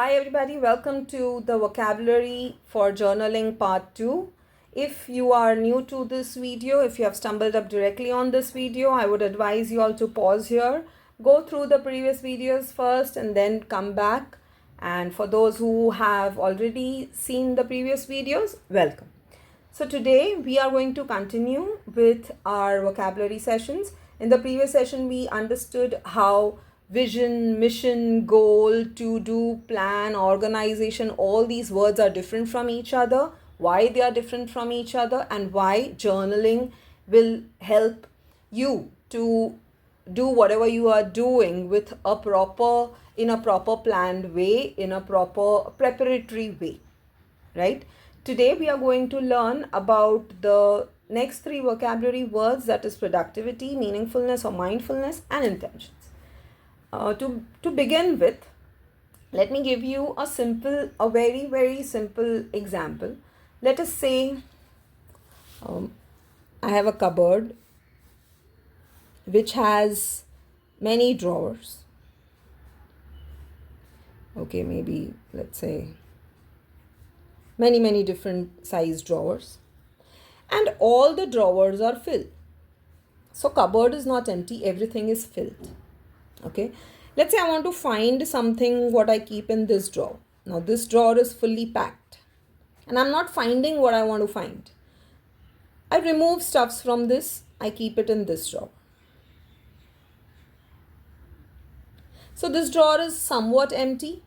Hi everybody, welcome to the vocabulary for journaling part 2. If you are new to this video, if you have stumbled up directly on this video, I would advise you all to pause here, go through the previous videos first and then come back. And for those who have already seen the previous videos, welcome. So today we are going to continue with our vocabulary sessions. In the previous session, we understood how vision, mission, goal, to do, plan, organization, all these words are different from each other, why they are different from each other, and why journaling will help you to do whatever you are doing with in a proper planned way, in a proper preparatory way, right? Today we are going to learn about the next three vocabulary words, that is productivity, meaningfulness or mindfulness, and intentions. To begin with, let me give you a very simple example. Let us say I have a cupboard which has many drawers. Okay, maybe let's say many different size drawers, and all the drawers are filled. So cupboard is not empty, everything is filled. Okay, let's say I want to find something what I keep in this drawer. Now this drawer is fully packed and I'm not finding what I want to find. I remove stuffs from this, I keep it in this drawer. So this drawer is somewhat empty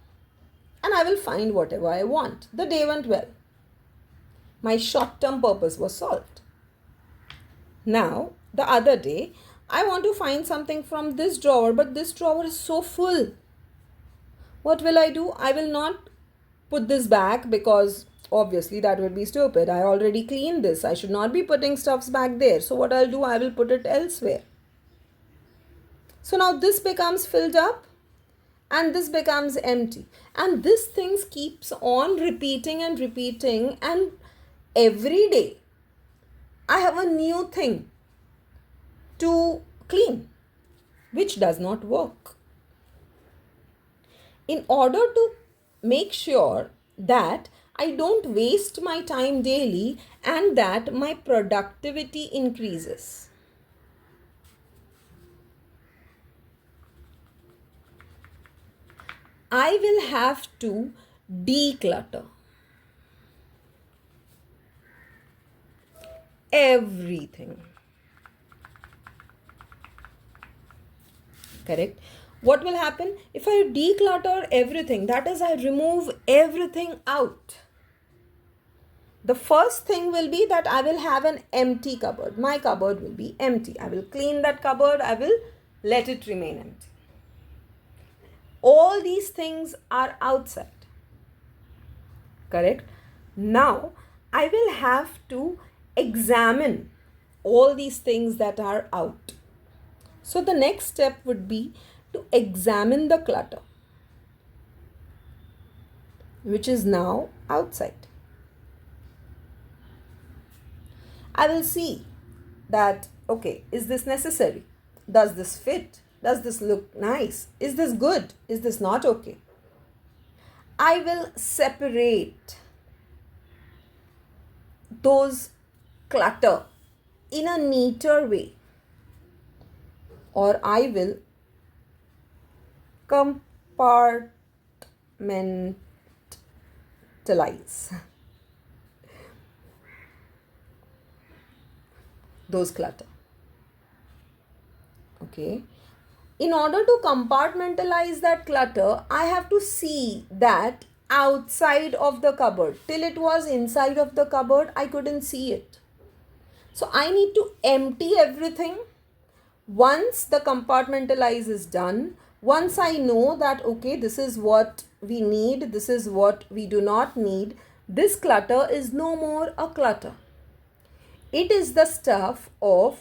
and I will find whatever I want. The day went well. My short-term purpose was solved. Now, the other day, I want to find something from this drawer, but this drawer is so full. What will I do? I will not put this back because obviously that would be stupid. I already cleaned this. I should not be putting stuffs back there. So what I'll do, I will put it elsewhere. So now this becomes filled up and this becomes empty. And this thing keeps on repeating and every day I have a new thing to clean, which does not work. In order to make sure that I don't waste my time daily and that my productivity increases, I will have to declutter everything. Correct? What will happen if I declutter everything? That is, I remove everything out. The first thing will be that I will have an empty cupboard. My cupboard will be empty. I will clean that cupboard. I will let it remain empty. All these things are outside. Correct? Now, I will have to examine all these things that are out. So the next step would be to examine the clutter, which is now outside. I will see that, okay, is this necessary? Does this fit? Does this look nice? Is this good? Is this not okay? I will separate those clutter in a neater way. Or I will compartmentalize those clutter. Okay. In order to compartmentalize that clutter, I have to see that outside of the cupboard. Till it was inside of the cupboard, I couldn't see it. So I need to empty everything. Once the compartmentalize is done, once I know that, okay, this is what we need, this is what we do not need, this clutter is no more a clutter. It is the stuff of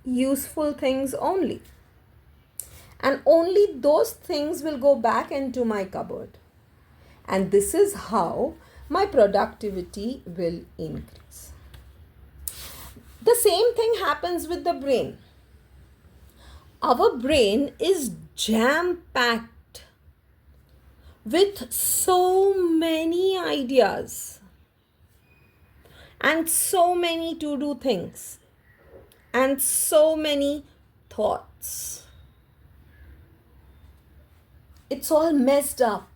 useful things only. And only those things will go back into my cupboard. And this is how my productivity will increase. The same thing happens with the brain. Our brain is jam-packed with so many ideas and so many to-do things and so many thoughts. It's all messed up.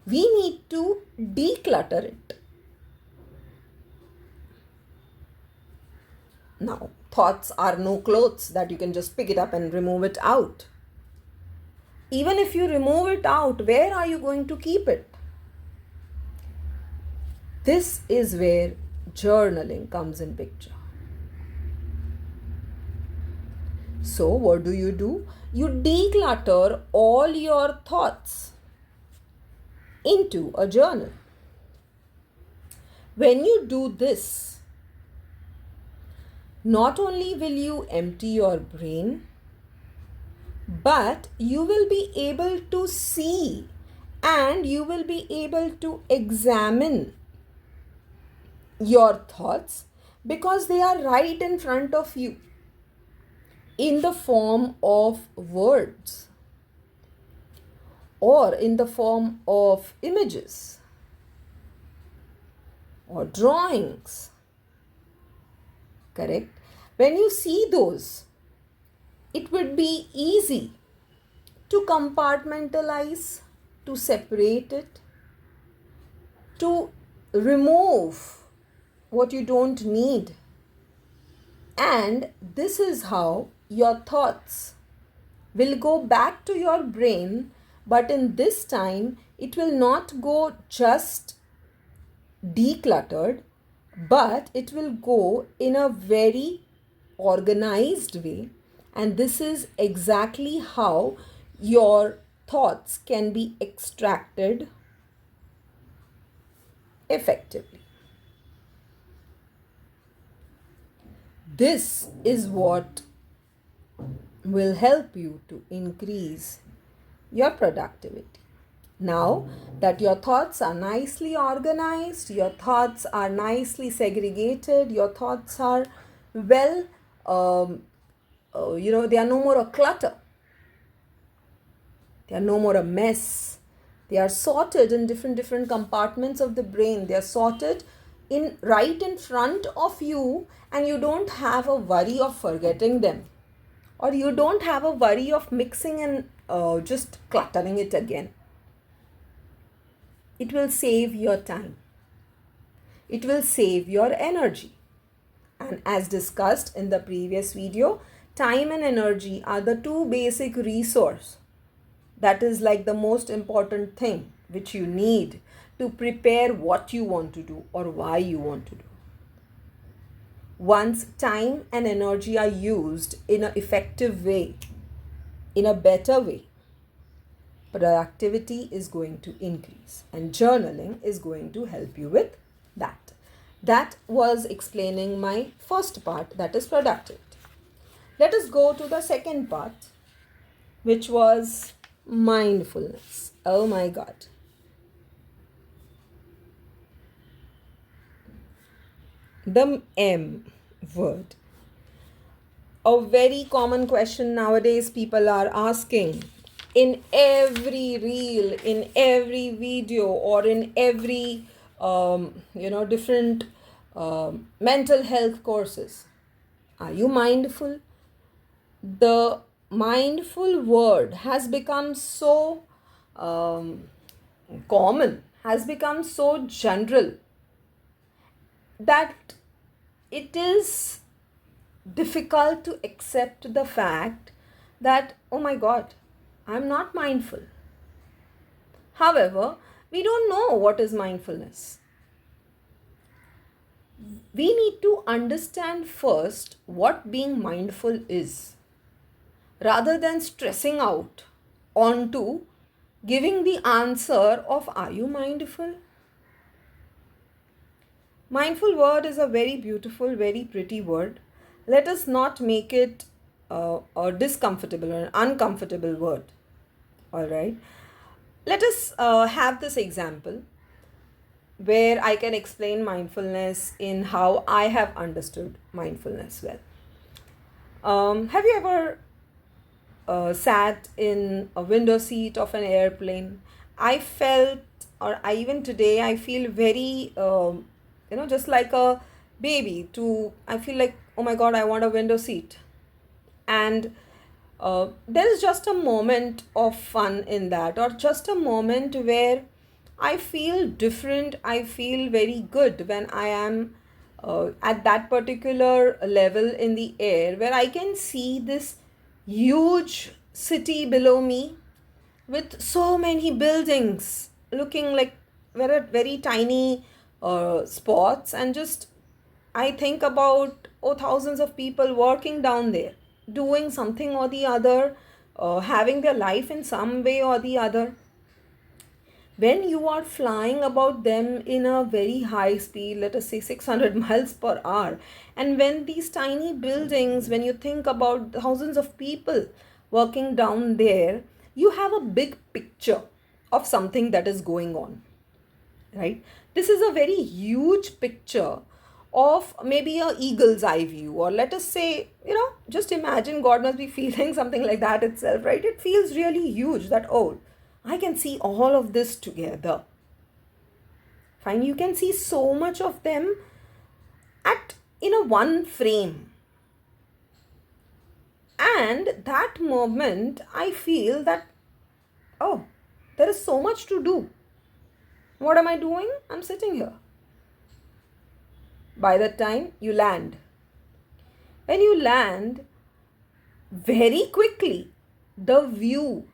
We need to declutter it. Now, thoughts are no clothes that you can just pick it up and remove it out. Even if you remove it out, where are you going to keep it? This is where journaling comes in picture. So what do? You declutter all your thoughts into a journal. When you do this, not only will you empty your brain, but you will be able to see and you will be able to examine your thoughts because they are right in front of you in the form of words or in the form of images or drawings. Correct? When you see those, it would be easy to compartmentalize, to separate it, to remove what you don't need. And this is how your thoughts will go back to your brain, but in this time, it will not go just decluttered, but it will go in a very organized way. And this is exactly how your thoughts can be extracted effectively. This is what will help you to increase your productivity. Now that your thoughts are nicely organized, your thoughts are nicely segregated, your thoughts are well, they are no more a clutter. They are no more a mess. They are sorted in different compartments of the brain. They are sorted right in front of you, and you don't have a worry of forgetting them, or you don't have a worry of mixing and just cluttering it again. It will save your time. It will save your energy. And as discussed in the previous video, time and energy are the two basic resources. That is like the most important thing which you need to prepare what you want to do or why you want to do. Once time and energy are used in an effective way, in a better way, productivity is going to increase, and journaling is going to help you with that. That was explaining my first part, that is productivity. Let us go to the second part, which was mindfulness. Oh my God. The M word. A very common question nowadays people are asking in every reel, in every video, or in every different mental health courses. Are you mindful? The mindful word has become so common, has become so general, that it is difficult to accept the fact that, oh my God, I'm not mindful. However, we don't know what is mindfulness. We need to understand first what being mindful is, rather than stressing out onto giving the answer of are you mindful? Mindful word is a very beautiful, very pretty word. Let us not make it a discomfortable or an uncomfortable word. All right. Let us have this example where I can explain mindfulness in how I have understood mindfulness well. Have you ever sat in a window seat of an airplane, I felt, or I even today, I feel very, just like a baby. I feel like, oh my God, I want a window seat. And there is just a moment of fun in that, or just a moment where I feel different. I feel very good when I am at that particular level in the air, where I can see this huge city below me with so many buildings looking like very tiny spots, and just I think about, oh, thousands of people working down there, doing something or the other, having their life in some way or the other. When you are flying about them in a very high speed, let us say 600 miles per hour, and when these tiny buildings, when you think about thousands of people working down there, you have a big picture of something that is going on, right? This is a very huge picture of maybe a eagle's eye view, or let us say, just imagine, God must be feeling something like that itself, right? It feels really huge that, oh, I can see all of this together. Fine, you can see so much of them in a one frame. And that moment, I feel that, oh, there is so much to do. What am I doing? I'm sitting here. By the time you land, when you land, very quickly, the view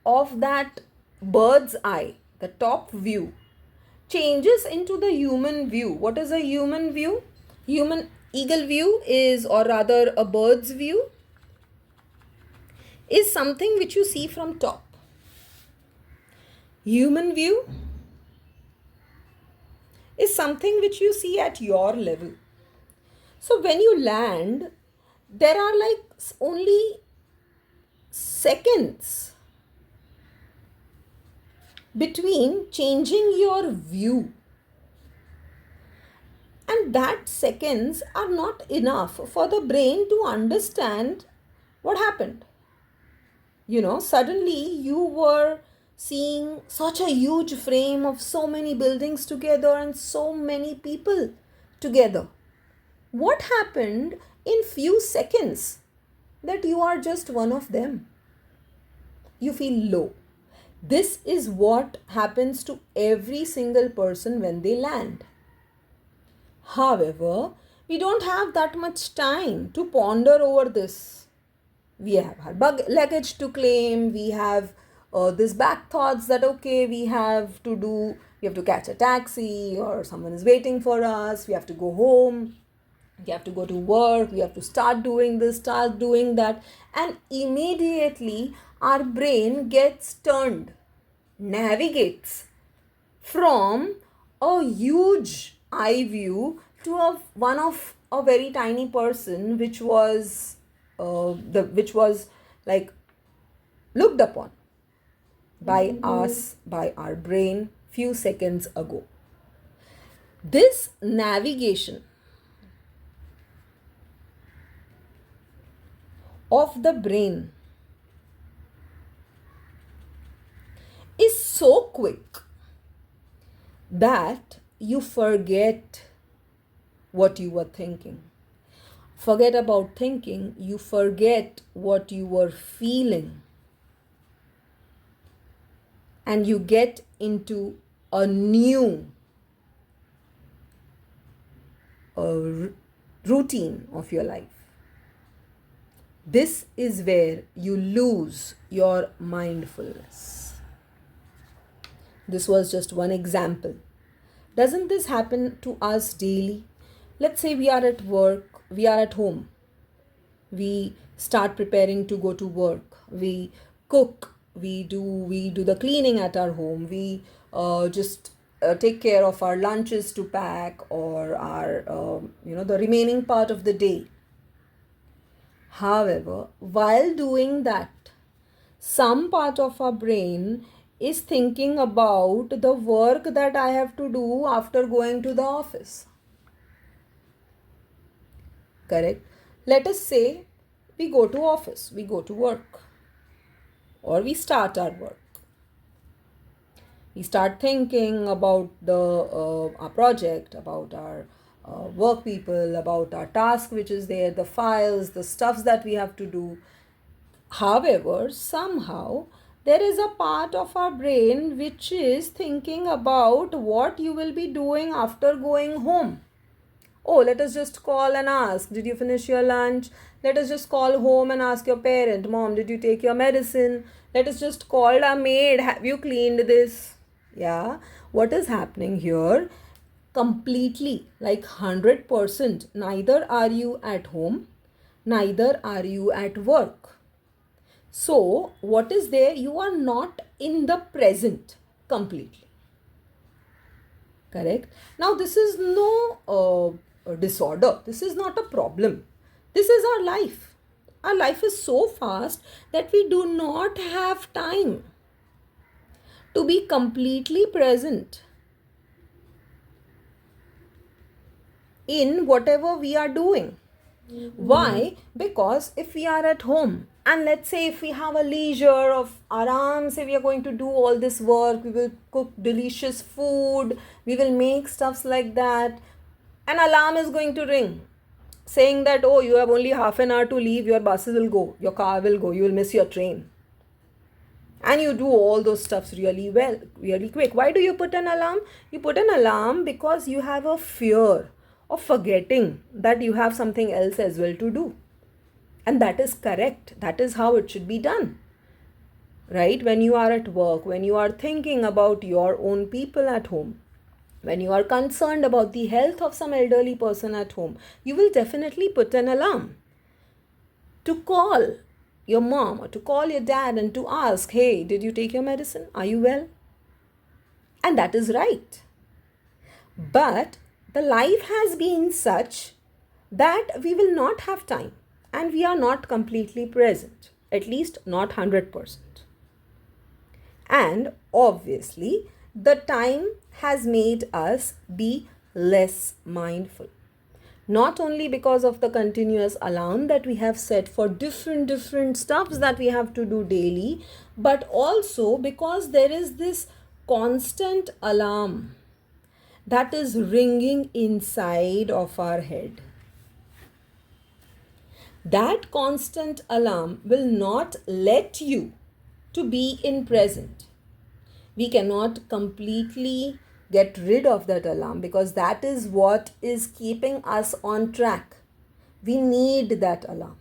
of that bird's eye, the top view, changes into the human view. What is a human view? Human eagle view is, or rather a bird's view, is something which you see from top. Human view is something which you see at your level. So when you land, there are like only seconds between changing your view, and that seconds are not enough for the brain to understand what happened. Suddenly you were seeing such a huge frame of so many buildings together and so many people together. What happened in few seconds that you are just one of them? You feel low. This is what happens to every single person when they land. However, we don't have that much time to ponder over this. We have our luggage to claim, we have this back thoughts that, okay, we have to catch a taxi, or someone is waiting for us, we have to go home, we have to go to work, we have to start doing this, start doing that, and immediately our brain gets turned, navigates from a huge eye view to one of a very tiny person, which was like looked upon by us, by our brain, few seconds ago. This navigation of the brain is so quick that you forget what you were thinking. Forget about thinking, you forget what you were feeling. And you get into a new routine of your life. This is where you lose your mindfulness. This was just one example. Doesn't this happen to us daily? Let's say we are at work, we are at home. We start preparing to go to work. We cook. We do the cleaning at our home. We just take care of our lunches to pack, or our the remaining part of the day. However, while doing that, some part of our brain is thinking about the work that I have to do after going to the office. Correct? Let us say we go to office, we go to work. or we start our work. We start thinking about our project, about our work people, about our task which is there, the files, the stuffs that we have to do. However, somehow there is a part of our brain which is thinking about what you will be doing after going home. Oh, let us just call and ask, did you finish your lunch? Let us just call home and ask your parent, Mom, did you take your medicine? Let us just call our maid, have you cleaned this? Yeah, what is happening here? Completely, like 100%, neither are you at home, neither are you at work. So, what is there? You are not in the present completely. Correct? Now, this is no disorder. This is not a problem. This is our life. Our life is so fast that we do not have time to be completely present in whatever we are doing. Why? Because if we are at home and let's say if we have a leisure of aram, say we are going to do all this work, we will cook delicious food, we will make stuffs like that, an alarm is going to ring saying that, oh, you have only half an hour to leave, your buses will go, your car will go, you will miss your train. And you do all those stuffs really well, really quick. Why do you put an alarm? You put an alarm because you have a fear of forgetting that you have something else as well to do. And that is correct. That is how it should be done. Right? When you are at work, when you are thinking about your own people at home, when you are concerned about the health of some elderly person at home, you will definitely put an alarm to call your mom or to call your dad and to ask, hey, did you take your medicine? Are you well? And that is right. But the life has been such that we will not have time and we are not completely present, at least not 100%. And obviously, the time has made us be less mindful. Not only because of the continuous alarm that we have set for different stuffs that we have to do daily, but also because there is this constant alarm that is ringing inside of our head. That constant alarm will not let you to be in present. We cannot completely get rid of that alarm because that is what is keeping us on track. We need that alarm.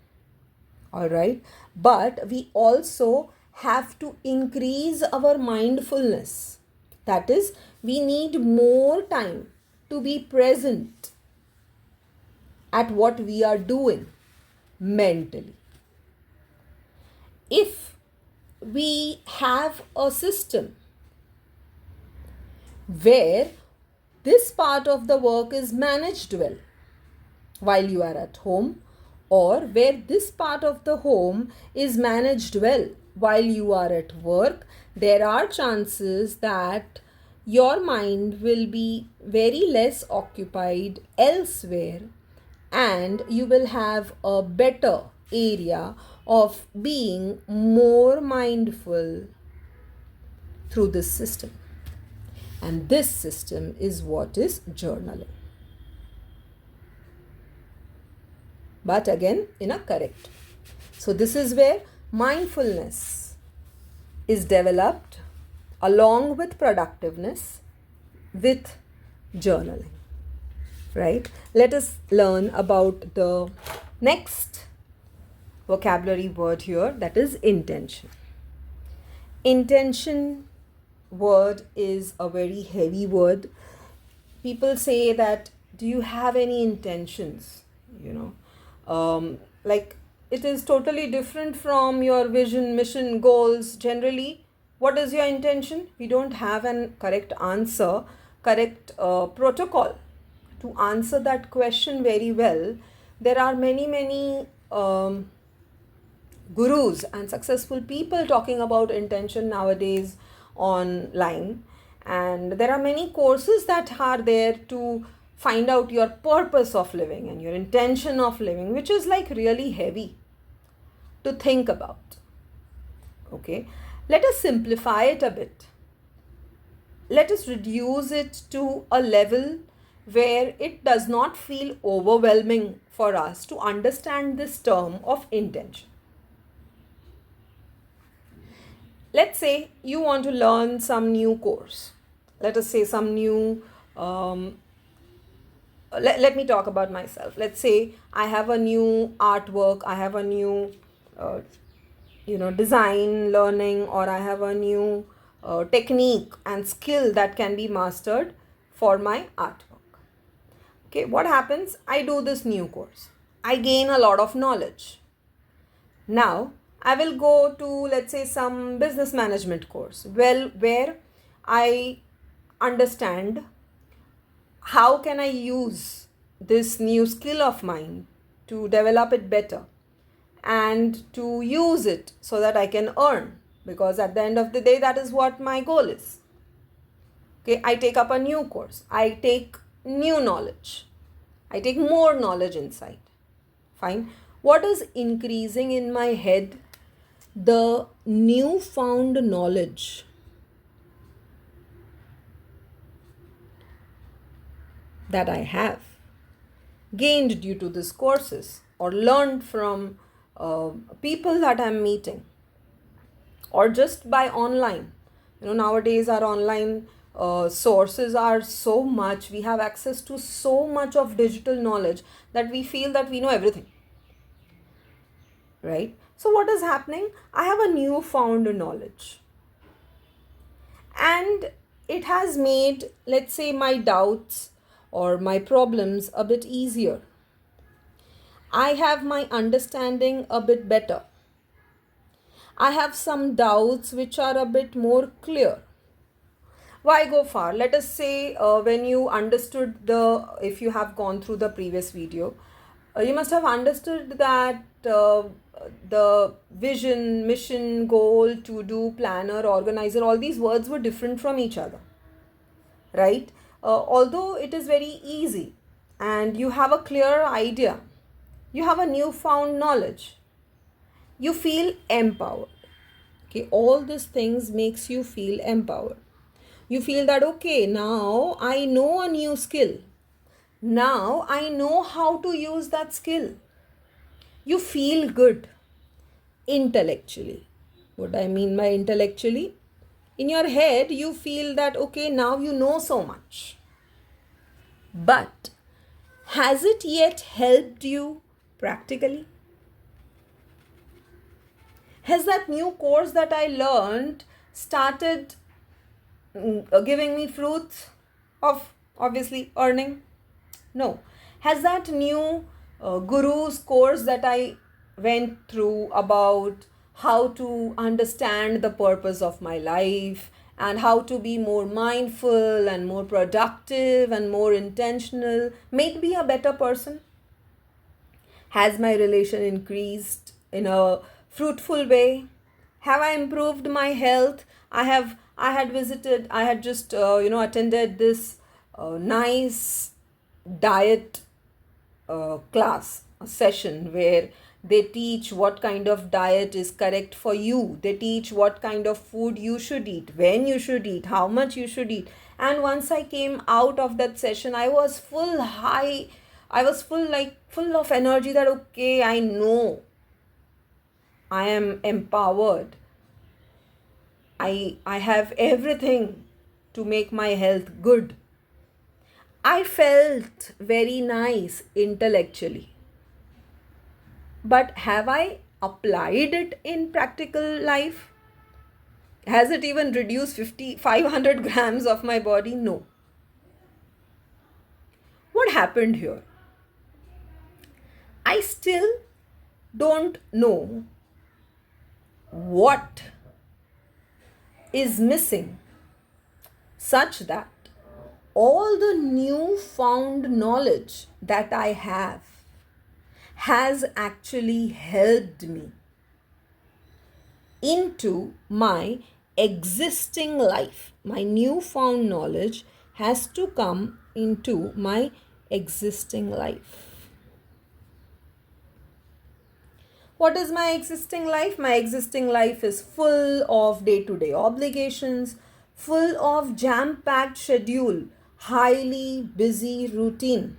All right. But we also have to increase our mindfulness. That is, we need more time to be present at what we are doing mentally. If we have a system where this part of the work is managed well while you are at home, or where this part of the home is managed well while you are at work, there are chances that your mind will be very less occupied elsewhere and you will have a better area of being more mindful through this system. And this system is what is journaling. But again, in a correct. So this is where mindfulness is developed along with productiveness with journaling. Right? Let us learn about the next vocabulary word here, that is intention. Intention word is a very heavy word. People say that, do you have any intentions? Like it is totally different from your vision, mission, goals. Generally, what is your intention? We don't have an correct answer, correct protocol to answer that question very well. There are many gurus and successful people talking about intention nowadays online, and there are many courses that are there to find out your purpose of living and your intention of living, which is like really heavy to think about. Okay, let us simplify it a bit. Let us reduce it to a level where it does not feel overwhelming for us to understand this term of intention. Let's say you want to learn some new course. Let us say some new, let me talk about myself. Let's say I have a new artwork, I have a new, design learning, or I have a new technique and skill that can be mastered for my artwork. Okay, what happens? I do this new course. I gain a lot of knowledge. Now, I will go to, let's say, some business management course, where I understand how can I use this new skill of mine to develop it better and to use it so that I can earn, because at the end of the day, that is what my goal is. Okay, I take up a new course. I take new knowledge. I take more knowledge inside. Fine. What is increasing in my head? The newfound knowledge that I have gained due to these courses, or learned from people that I'm meeting, or just by online. Nowadays our online sources are so much. We have access to so much of digital knowledge that we feel that we know everything, right? So what is happening? I have a newfound knowledge, and it has made, let's say, my doubts or my problems a bit easier. I have my understanding a bit better. I have some doubts which are a bit more clear. Why go far? Let us say when you understood if you have gone through the previous video, you must have understood that the vision, mission, goal, to do, planner, organizer, all these words were different from each other, right? Although it is very easy and you have a clear idea, you have a newfound knowledge, you feel empowered. Okay, all these things makes you feel empowered. You feel that, okay, now I know a new skill. Now I know how to use that skill. You feel good intellectually. What I mean by intellectually? In your head, you feel that, okay, now you know so much. But has it yet helped you practically? Has that new course that I learned started giving me fruits of obviously earning? No. Has that new guru's course that I went through about how to understand the purpose of my life and how to be more mindful and more productive and more intentional made me a better person? Has my relation increased in a fruitful way? Have I improved my health? I had just attended this nice diet class, a session where they teach what kind of diet is correct for you. They teach what kind of food you should eat, when you should eat, how much you should eat. And once I came out of that session, I was full of energy that, okay, I know I am empowered. I have everything to make my health good. I felt very nice intellectually. But have I applied it in practical life? Has it even reduced 500 grams of my body? No. What happened here? I still don't know what is missing such that all the newfound knowledge that I have has actually helped me into my existing life. My newfound knowledge has to come into my existing life. What is my existing life? My existing life is full of day-to-day obligations, full of jam-packed schedule, highly busy routine.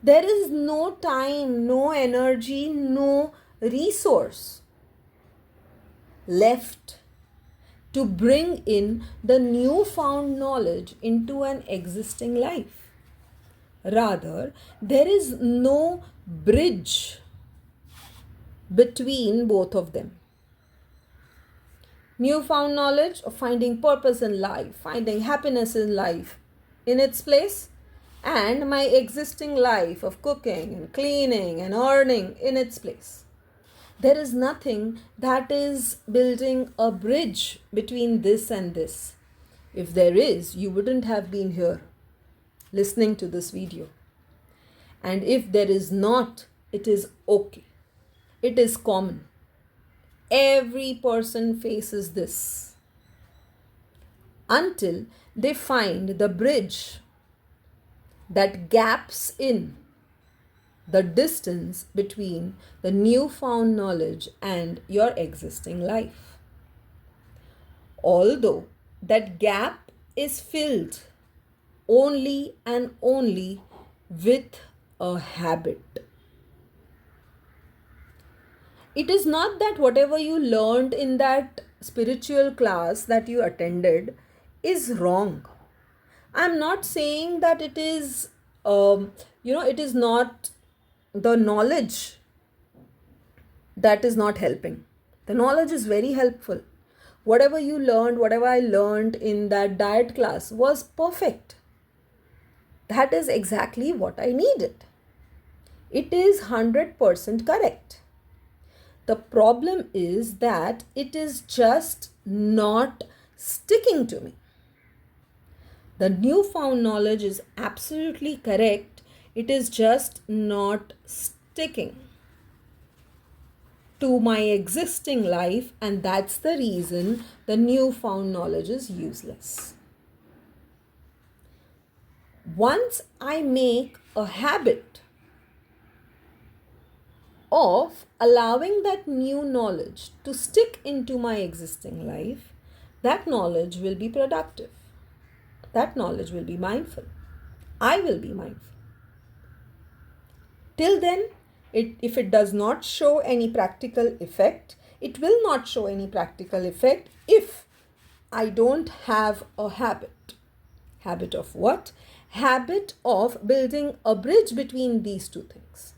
There is no time, no energy, no resource left to bring in the newfound knowledge into an existing life. Rather, there is no bridge between both of them. Newfound knowledge of finding purpose in life, finding happiness in life in its place, and my existing life of cooking and cleaning and earning in its place. There is nothing that is building a bridge between this and this. If there is, you wouldn't have been here listening to this video. And if there is not, it is okay. It is common. Every person faces this until they find the bridge that gaps in the distance between the newfound knowledge and your existing life. Although that gap is filled only and only with a habit. It is not that whatever you learned in that spiritual class that you attended is wrong. I'm not saying that it is, it is not the knowledge that is not helping. The knowledge is very helpful. Whatever you learned, whatever I learned in that diet class was perfect. That is exactly what I needed. It is 100% correct. The problem is that it is just not sticking to me. The newfound knowledge is absolutely correct. It is just not sticking to my existing life, and that's the reason the newfound knowledge is useless. Once I make a habit of allowing that new knowledge to stick into my existing life, that knowledge will be productive. That knowledge will be mindful. I will be mindful. Till then, if it does not show any practical effect, it will not show any practical effect if I don't have a habit. Habit of what? Habit of building a bridge between these two things.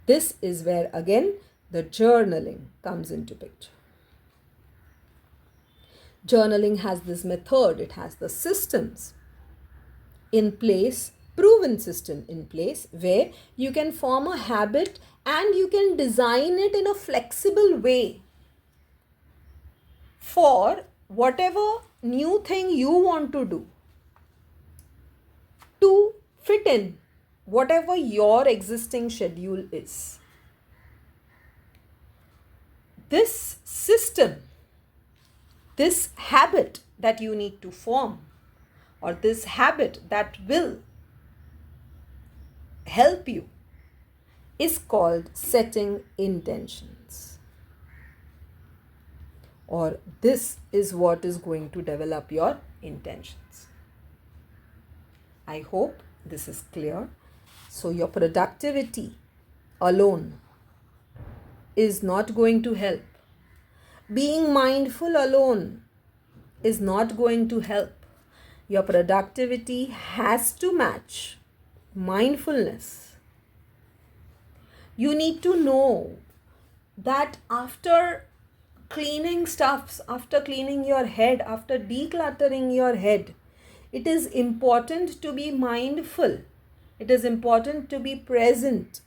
This is where again the journaling comes into picture. Journaling has this method, it has the systems in place, proven system in place, where you can form a habit and you can design it in a flexible way for whatever new thing you want to do, to fit in whatever your existing schedule is. This system, this habit that you need to form, or this habit that will help you, is called setting intentions. Or this is what is going to develop your intentions. I hope this is clear. So your productivity alone is not going to help. Being mindful alone is not going to help. Your productivity has to match mindfulness. You need to know that after cleaning stuffs, after cleaning your head, after decluttering your head, it is important to be mindful. It is important to be present.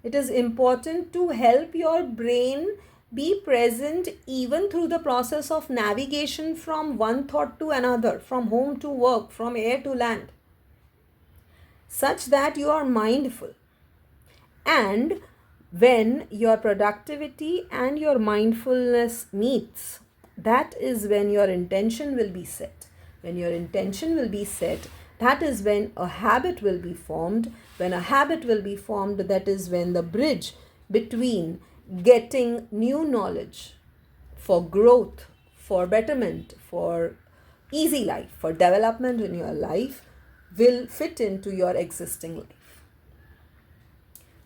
It is important to help your brain be present even through the process of navigation from one thought to another, from home to work, from air to land, such that you are mindful. And when your productivity and your mindfulness meets, that is when your intention will be set. When your intention will be set, that is when a habit will be formed. When a habit will be formed, that is when the bridge between getting new knowledge for growth, for betterment, for easy life, for development in your life will fit into your existing life.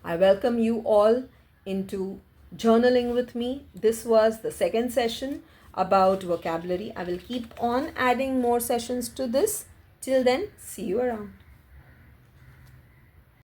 I welcome you all into journaling with me. This was the second session about vocabulary. I will keep on adding more sessions to this. Till then, see you around.